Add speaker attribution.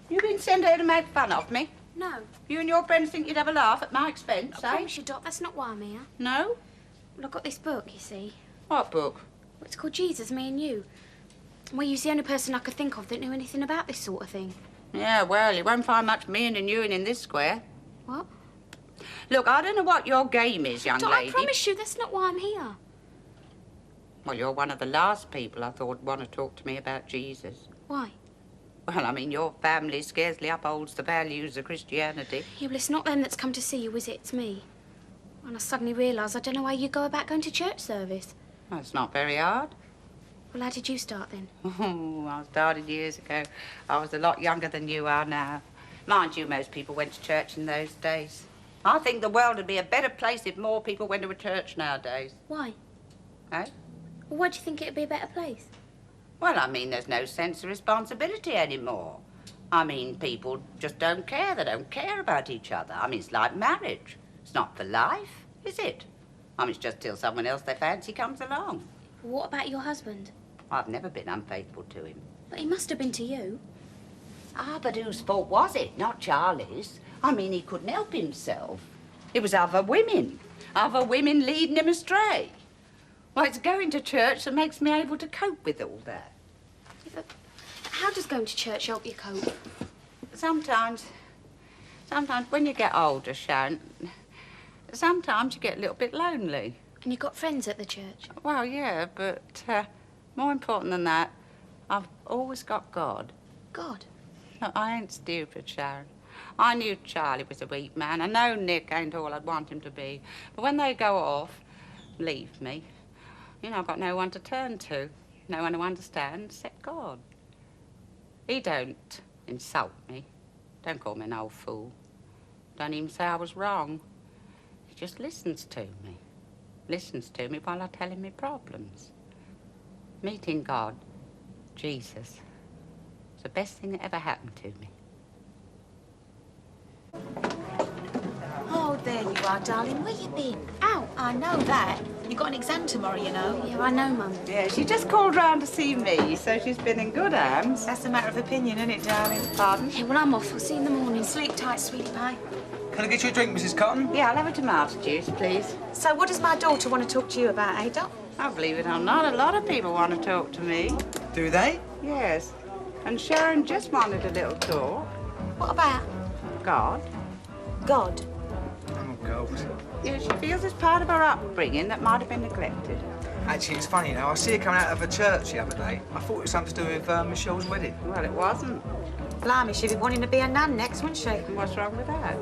Speaker 1: You been sent here to make fun of me?
Speaker 2: No.
Speaker 1: You and your friends think you'd have a laugh at my expense,
Speaker 2: I
Speaker 1: eh?
Speaker 2: promise you, Doc, that's not why I'm here.
Speaker 1: No?
Speaker 2: Well, I've got this book, you see.
Speaker 1: What book?
Speaker 2: Well, it's called Jesus, Me and You. Well, you're the only person I could think of that knew anything about this sort of thing.
Speaker 1: Yeah, well, you won't find much meing and youing in this square.
Speaker 2: What?
Speaker 1: Look, I don't know what your game is, young
Speaker 2: Doc,
Speaker 1: lady.
Speaker 2: I promise you, that's not why I'm here.
Speaker 1: Well, you're one of the last people I thought would want to talk to me about Jesus.
Speaker 2: Why?
Speaker 1: Well, I mean, your family scarcely upholds the values of Christianity.
Speaker 2: Yeah, well, it's not them that's come to see you, is it? It's me. And I suddenly realised I don't know how you go about going to church service.
Speaker 1: Well, it's not very hard.
Speaker 2: Well, how did you start then?
Speaker 1: Oh, I started years ago. I was a lot younger than you are now. Mind you, most people went to church in those days. I think the world would be a better place if more people went to a church nowadays.
Speaker 2: Why?
Speaker 1: Eh?
Speaker 2: Well, why do you think it'd be a better place?
Speaker 1: Well, I mean, there's no sense of responsibility anymore. I mean, people just don't care. They don't care about each other. I mean, it's like marriage. It's not for life, is it? I mean, it's just till someone else they fancy comes along.
Speaker 2: Well, what about your husband?
Speaker 1: I've never been unfaithful to him.
Speaker 2: But he must have been to you.
Speaker 1: Ah, but whose fault was it? Not Charlie's. I mean, he couldn't help himself. It was other women leading him astray. Well, it's going to church that makes me able to cope with all that.
Speaker 2: Yeah, but how does going to church help you cope?
Speaker 1: Sometimes when you get older, Sharon, sometimes you get a little bit lonely.
Speaker 2: And you got friends at the church?
Speaker 1: Well, yeah, but more important than that, I've always got God.
Speaker 2: God?
Speaker 1: No, I ain't stupid, Sharon. I knew Charlie was a weak man. I know Nick ain't all I'd want him to be. But when they go off, leave me, you know, I've got no one to turn to, no one who understands except God. He don't insult me, don't call me an old fool, don't even say I was wrong. He just listens to me while I tell him my problems. Meeting God, Jesus, it's the best thing that ever happened to me.
Speaker 3: Oh, there you are, darling. Where you been?
Speaker 2: Ow!
Speaker 3: I know that. You got an exam tomorrow, you know.
Speaker 2: Yeah, I know, Mum.
Speaker 1: Yeah, she just called round to see me, so she's been in good hands.
Speaker 3: That's a matter of opinion, isn't it, darling?
Speaker 1: Pardon?
Speaker 2: Yeah, well, I'm off. I'll see you in the morning.
Speaker 3: Sleep tight, sweetie pie.
Speaker 4: Can I get you a drink, Mrs. Cotton?
Speaker 1: Yeah, I'll have a tomato juice, please.
Speaker 3: So what does my daughter want to talk to you about, eh, Doc?
Speaker 1: I believe it or not, a lot of people want to talk to me.
Speaker 4: Do they?
Speaker 1: Yes. And Sharon just wanted a little talk.
Speaker 3: What about?
Speaker 1: God.
Speaker 3: God.
Speaker 4: Oh, God.
Speaker 1: Yeah, she feels it's part of her upbringing that might have been neglected.
Speaker 4: Actually, it's funny, you know. I see her coming out of a church the other day. I thought it was something to do with Michelle's wedding.
Speaker 1: Well, it wasn't.
Speaker 3: Blimey, she'd be wanting to be a nun next, wouldn't she?
Speaker 1: And what's wrong with that?